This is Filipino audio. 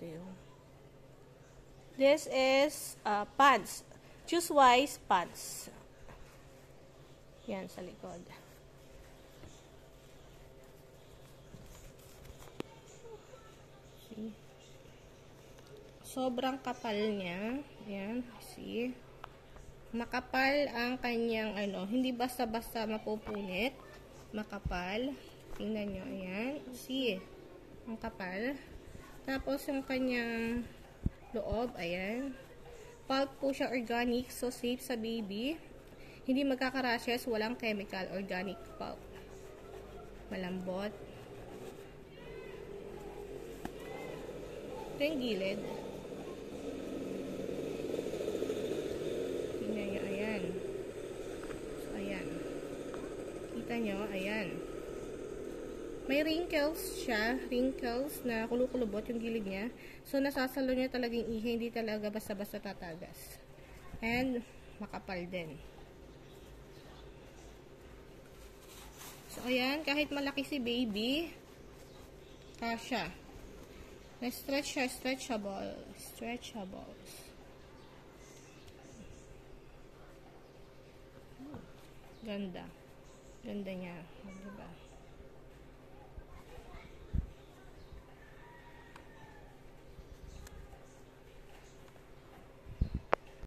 Ito yung. This is pants. Choose Wise pants. Yan, sa likod. See? Sobrang kapal niya. Ayan, see? Makapal ang kanyang, hindi basta-basta mapupunit. Makapal. Tingnan nyo, ayan. See? Ang kapal. Tapos, yung kanyang loob, ayan. Pulp po siya, organic, so safe sa baby. Hindi magkakarashes, walang chemical, organic pulp. Malambot. Ito yung gilid. Tingnan nyo, ayan. So, ayan. Kita nyo, ayan. May wrinkles siya, wrinkles na kulukulubot yung gilid niya. So, nasasalo niya talagang ihi, hindi talaga basta-basta tatagas. And, makapal din. So, ayan, kahit malaki si baby, kasya. Na-stretch siya, stretchable. Stretchables. Ganda. Ganda niya. Diba?